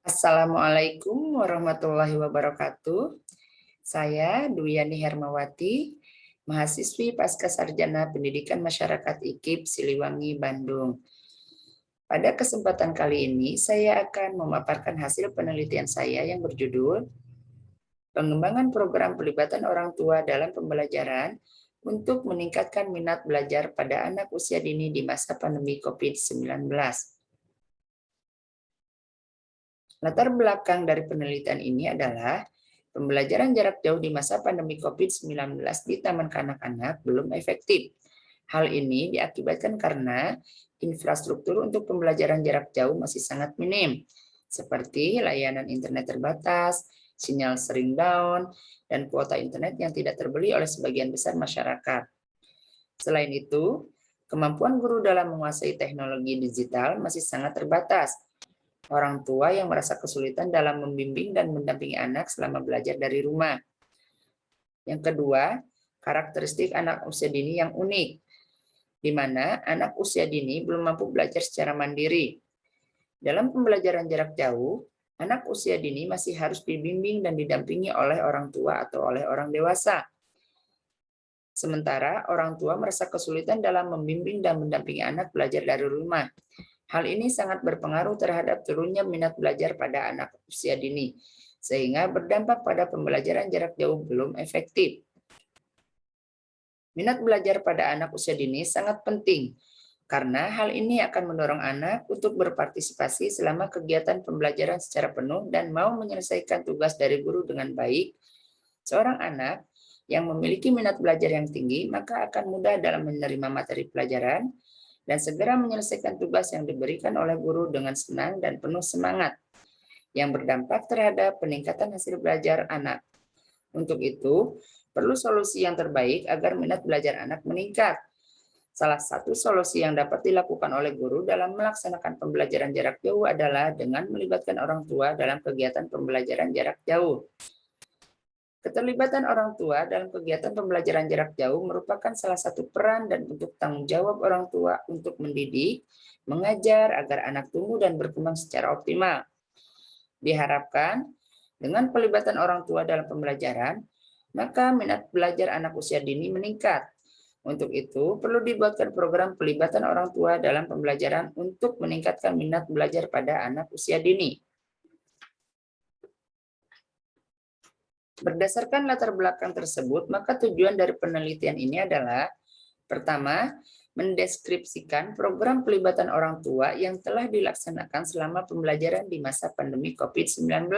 Assalamualaikum warahmatullahi wabarakatuh. Saya Duyani Hermawati, mahasiswi Pascasarjana Pendidikan Masyarakat IKIP Siliwangi, Bandung. Pada kesempatan kali ini, saya akan memaparkan hasil penelitian saya yang berjudul Pengembangan Program Pelibatan Orang Tua dalam Pembelajaran untuk meningkatkan minat belajar pada anak usia dini di masa pandemi COVID-19. Latar belakang dari penelitian ini adalah pembelajaran jarak jauh di masa pandemi COVID-19 di taman kanak-kanak belum efektif. Hal ini diakibatkan karena infrastruktur untuk pembelajaran jarak jauh masih sangat minim, seperti layanan internet terbatas, sinyal sering down, dan kuota internet yang tidak terbeli oleh sebagian besar masyarakat. Selain itu, kemampuan guru dalam menguasai teknologi digital masih sangat terbatas. Orang tua yang merasa kesulitan dalam membimbing dan mendampingi anak selama belajar dari rumah. Yang kedua, karakteristik anak usia dini yang unik, di mana anak usia dini belum mampu belajar secara mandiri. Dalam pembelajaran jarak jauh, anak usia dini masih harus dibimbing dan didampingi oleh orang tua atau oleh orang dewasa. Sementara orang tua merasa kesulitan dalam membimbing dan mendampingi anak belajar dari rumah. Hal ini sangat berpengaruh terhadap turunnya minat belajar pada anak usia dini, sehingga berdampak pada pembelajaran jarak jauh belum efektif. Minat belajar pada anak usia dini sangat penting, karena hal ini akan mendorong anak untuk berpartisipasi selama kegiatan pembelajaran secara penuh dan mau menyelesaikan tugas dari guru dengan baik. Seorang anak yang memiliki minat belajar yang tinggi, maka akan mudah dalam menerima materi pelajaran, dan segera menyelesaikan tugas yang diberikan oleh guru dengan senang dan penuh semangat, yang berdampak terhadap peningkatan hasil belajar anak. Untuk itu, perlu solusi yang terbaik agar minat belajar anak meningkat. Salah satu solusi yang dapat dilakukan oleh guru dalam melaksanakan pembelajaran jarak jauh adalah dengan melibatkan orang tua dalam kegiatan pembelajaran jarak jauh. Keterlibatan orang tua dalam kegiatan pembelajaran jarak jauh merupakan salah satu peran dan bentuk tanggung jawab orang tua untuk mendidik, mengajar agar anak tumbuh dan berkembang secara optimal. Diharapkan, dengan pelibatan orang tua dalam pembelajaran, maka minat belajar anak usia dini meningkat. Untuk itu, perlu dibuatkan program pelibatan orang tua dalam pembelajaran untuk meningkatkan minat belajar pada anak usia dini. Berdasarkan latar belakang tersebut, maka tujuan dari penelitian ini adalah pertama, mendeskripsikan program pelibatan orang tua yang telah dilaksanakan selama pembelajaran di masa pandemi COVID-19.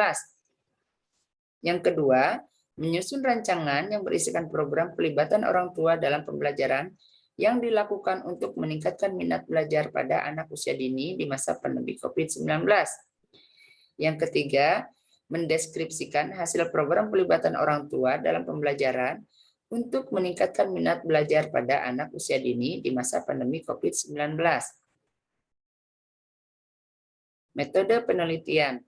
Yang kedua, menyusun rancangan yang berisikan program pelibatan orang tua dalam pembelajaran yang dilakukan untuk meningkatkan minat belajar pada anak usia dini di masa pandemi COVID-19. Yang ketiga, mendeskripsikan hasil program pelibatan orang tua dalam pembelajaran untuk meningkatkan minat belajar pada anak usia dini di masa pandemi COVID-19. Metode penelitian.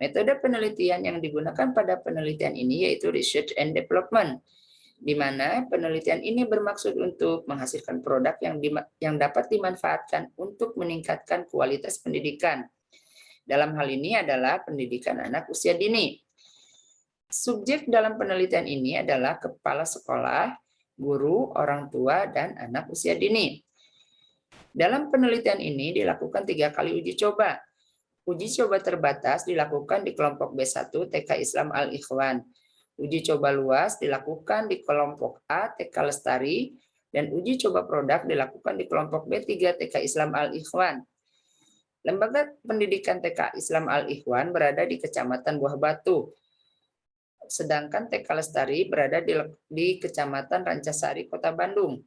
Metode penelitian yang digunakan pada penelitian ini yaitu research and development, di mana penelitian ini bermaksud untuk menghasilkan produk yang dapat dimanfaatkan untuk meningkatkan kualitas pendidikan. Dalam hal ini adalah pendidikan anak usia dini. Subjek dalam penelitian ini adalah kepala sekolah, guru, orang tua, dan anak usia dini. Dalam penelitian ini dilakukan 3 kali uji coba. Uji coba terbatas dilakukan di kelompok B1 TK Islam Al-Ikhwan. Uji coba luas dilakukan di kelompok A TK Lestari, dan uji coba produk dilakukan di kelompok B3 TK Islam Al-Ikhwan. Lembaga Pendidikan TK Islam Al-Ikhwan berada di Kecamatan Buah Batu, sedangkan TK Lestari berada di Kecamatan Rancasari, Kota Bandung.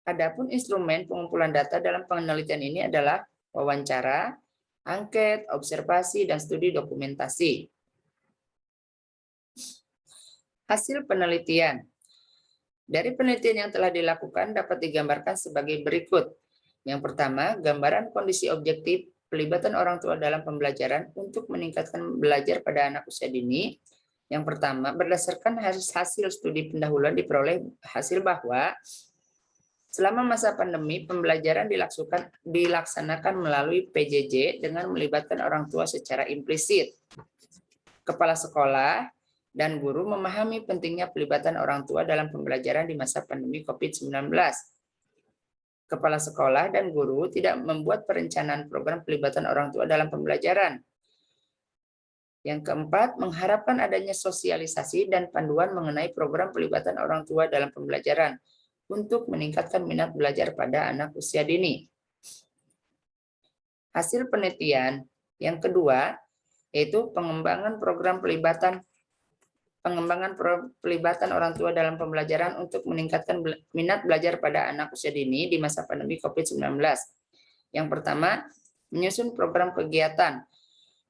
Adapun instrumen pengumpulan data dalam penelitian ini adalah wawancara, angket, observasi, dan studi dokumentasi. Hasil penelitian. Dari penelitian yang telah dilakukan dapat digambarkan sebagai berikut. Yang pertama, gambaran kondisi objektif pelibatan orang tua dalam pembelajaran untuk meningkatkan belajar pada anak usia dini. Yang pertama, berdasarkan hasil studi pendahuluan diperoleh hasil bahwa Selama masa pandemi, pembelajaran dilaksanakan melalui PJJ dengan melibatkan orang tua secara implisit. Kepala sekolah dan guru memahami pentingnya pelibatan orang tua dalam pembelajaran di masa pandemi COVID-19. Kepala sekolah dan guru tidak membuat perencanaan program pelibatan orang tua dalam pembelajaran. Yang keempat, mengharapkan adanya sosialisasi dan panduan mengenai program pelibatan orang tua dalam pembelajaran untuk meningkatkan minat belajar pada anak usia dini. Hasil penelitian yang kedua, yaitu pengembangan pelibatan orang tua dalam pembelajaran untuk meningkatkan minat belajar pada anak usia dini di masa pandemi COVID-19. Yang pertama, menyusun program kegiatan.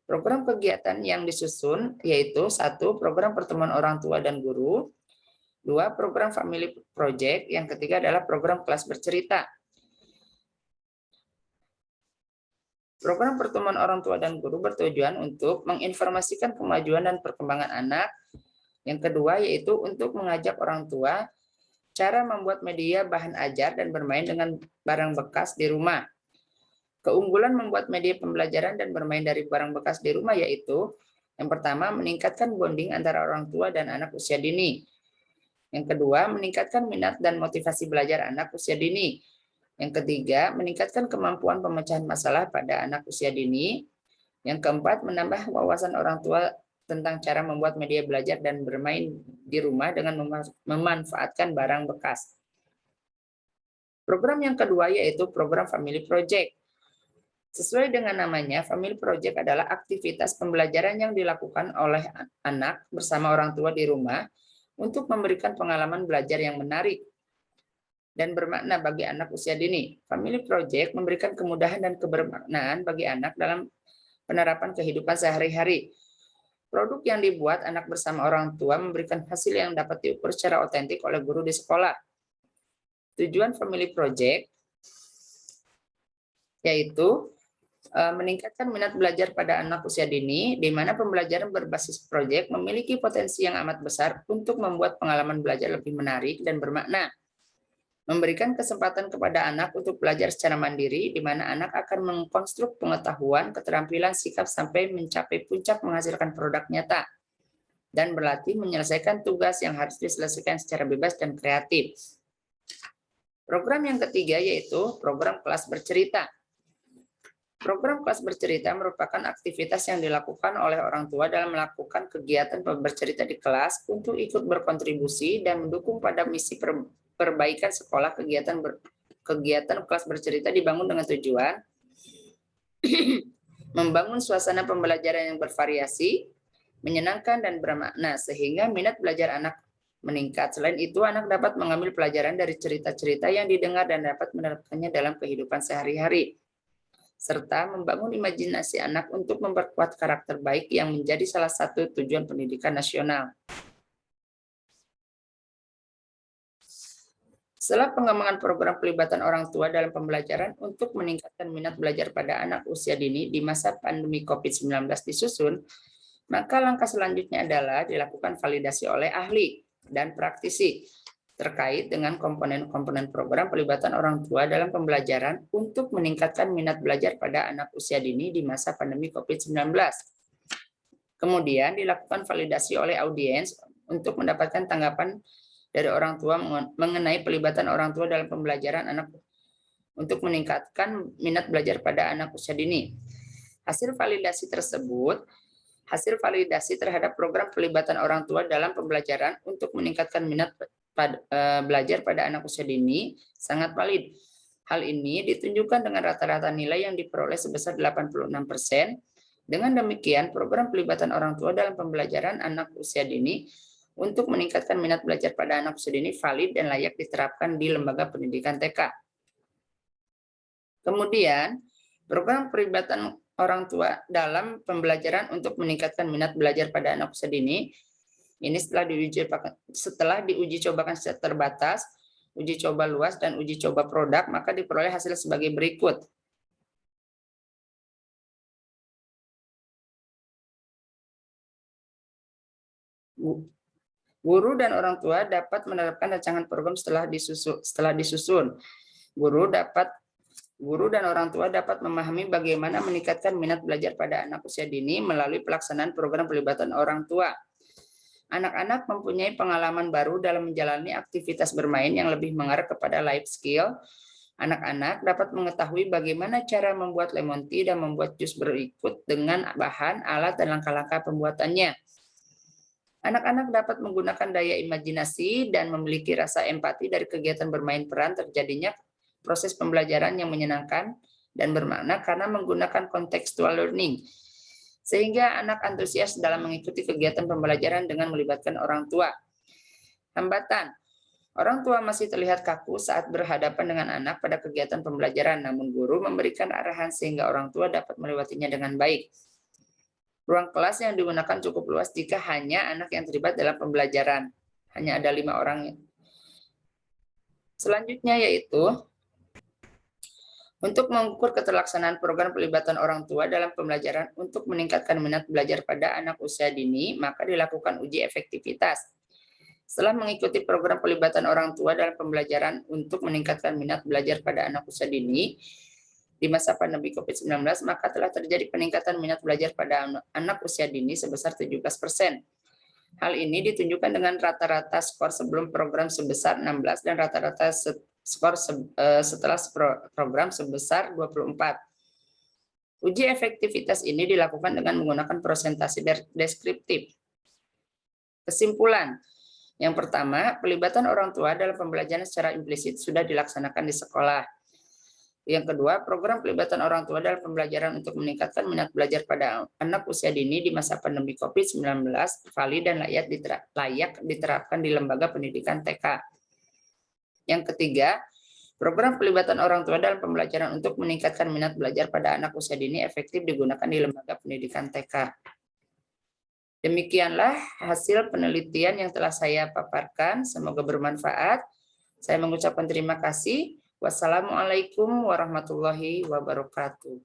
Program kegiatan yang disusun yaitu 1. Program pertemuan orang tua dan guru, 2. Program family project, yang ketiga adalah program kelas bercerita. Program pertemuan orang tua dan guru bertujuan untuk menginformasikan kemajuan dan perkembangan anak. Yang kedua yaitu untuk mengajak orang tua cara membuat media bahan ajar dan bermain dengan barang bekas di rumah. Keunggulan membuat media pembelajaran dan bermain dari barang bekas di rumah yaitu yang pertama, meningkatkan bonding antara orang tua dan anak usia dini. Yang kedua, meningkatkan minat dan motivasi belajar anak usia dini. Yang ketiga, meningkatkan kemampuan pemecahan masalah pada anak usia dini. Yang keempat, menambah wawasan orang tua tentang cara membuat media belajar dan bermain di rumah dengan memanfaatkan barang bekas. Program yang kedua yaitu program Family Project. Sesuai dengan namanya, Family Project adalah aktivitas pembelajaran yang dilakukan oleh anak bersama orang tua di rumah untuk memberikan pengalaman belajar yang menarik dan bermakna bagi anak usia dini. Family Project memberikan kemudahan dan kebermaknaan bagi anak dalam penerapan kehidupan sehari-hari. Produk yang dibuat anak bersama orang tua memberikan hasil yang dapat diukur secara otentik oleh guru di sekolah. Tujuan Family Project yaitu meningkatkan minat belajar pada anak usia dini, di mana pembelajaran berbasis proyek memiliki potensi yang amat besar untuk membuat pengalaman belajar lebih menarik dan bermakna. Memberikan kesempatan kepada anak untuk belajar secara mandiri, di mana anak akan mengkonstruk pengetahuan, keterampilan, sikap sampai mencapai puncak menghasilkan produk nyata, dan berlatih menyelesaikan tugas yang harus diselesaikan secara bebas dan kreatif. Program yang ketiga yaitu program kelas bercerita. Program kelas bercerita merupakan aktivitas yang dilakukan oleh orang tua dalam melakukan kegiatan bercerita di kelas untuk ikut berkontribusi dan mendukung pada misi perbaikan sekolah. Kegiatan kelas bercerita dibangun dengan tujuan membangun suasana pembelajaran yang bervariasi, menyenangkan dan bermakna sehingga minat belajar anak meningkat. Selain itu, anak dapat mengambil pelajaran dari cerita-cerita yang didengar dan dapat menerapkannya dalam kehidupan sehari-hari, serta membangun imajinasi anak untuk memperkuat karakter baik yang menjadi salah satu tujuan pendidikan nasional. Setelah pengembangan program pelibatan orang tua dalam pembelajaran untuk meningkatkan minat belajar pada anak usia dini di masa pandemi COVID-19 disusun, maka langkah selanjutnya adalah dilakukan validasi oleh ahli dan praktisi terkait dengan komponen-komponen program pelibatan orang tua dalam pembelajaran untuk meningkatkan minat belajar pada anak usia dini di masa pandemi COVID-19. Kemudian dilakukan validasi oleh audiens untuk mendapatkan tanggapan dari orang tua mengenai pelibatan orang tua dalam pembelajaran anak untuk meningkatkan minat belajar pada anak usia dini. Hasil validasi terhadap program pelibatan orang tua dalam pembelajaran untuk meningkatkan minat belajar pada anak usia dini sangat valid. Hal ini ditunjukkan dengan rata-rata nilai yang diperoleh sebesar 86%. Dengan demikian, program pelibatan orang tua dalam pembelajaran anak usia dini untuk meningkatkan minat belajar pada anak usia dini valid dan layak diterapkan di lembaga pendidikan TK. Kemudian, program pelibatan orang tua dalam pembelajaran untuk meningkatkan minat belajar pada anak usia dini ini setelah diuji cobakan secara terbatas, uji coba luas, dan uji coba produk, maka diperoleh hasil sebagai berikut. Guru dan orang tua dapat menerapkan rancangan program setelah disusun. Guru dan orang tua dapat memahami bagaimana meningkatkan minat belajar pada anak usia dini melalui pelaksanaan program pelibatan orang tua. Anak-anak mempunyai pengalaman baru dalam menjalani aktivitas bermain yang lebih mengarah kepada life skill. Anak-anak dapat mengetahui bagaimana cara membuat lemon tea dan membuat jus berikut dengan bahan, alat, dan langkah-langkah pembuatannya. Anak-anak dapat menggunakan daya imajinasi dan memiliki rasa empati dari kegiatan bermain peran terjadinya proses pembelajaran yang menyenangkan dan bermakna karena menggunakan contextual learning. Sehingga anak antusias dalam mengikuti kegiatan pembelajaran dengan melibatkan orang tua. Hambatan. Orang tua masih terlihat kaku saat berhadapan dengan anak pada kegiatan pembelajaran, namun guru memberikan arahan sehingga orang tua dapat melewatinya dengan baik. Ruang kelas yang digunakan cukup luas jika hanya anak yang terlibat dalam pembelajaran. Hanya ada 5 orang. Selanjutnya yaitu untuk mengukur keterlaksanaan program pelibatan orang tua dalam pembelajaran untuk meningkatkan minat belajar pada anak usia dini, maka dilakukan uji efektivitas. Setelah mengikuti program pelibatan orang tua dalam pembelajaran untuk meningkatkan minat belajar pada anak usia dini di masa pandemi COVID-19, maka telah terjadi peningkatan minat belajar pada anak usia dini sebesar 17%. Hal ini ditunjukkan dengan rata-rata skor sebelum program sebesar 16 dan rata-rata skor setelah program sebesar 24. Uji efektivitas ini dilakukan dengan menggunakan presentasi deskriptif. Kesimpulan. Yang pertama, pelibatan orang tua dalam pembelajaran secara implisit sudah dilaksanakan di sekolah. Yang kedua, program pelibatan orang tua dalam pembelajaran untuk meningkatkan minat belajar pada anak usia dini di masa pandemi COVID-19 valid dan layak diterapkan di lembaga pendidikan TK. Yang ketiga, program pelibatan orang tua dalam pembelajaran untuk meningkatkan minat belajar pada anak usia dini efektif digunakan di lembaga pendidikan TK. Demikianlah hasil penelitian yang telah saya paparkan. Semoga bermanfaat. Saya mengucapkan terima kasih. Wassalamualaikum warahmatullahi wabarakatuh.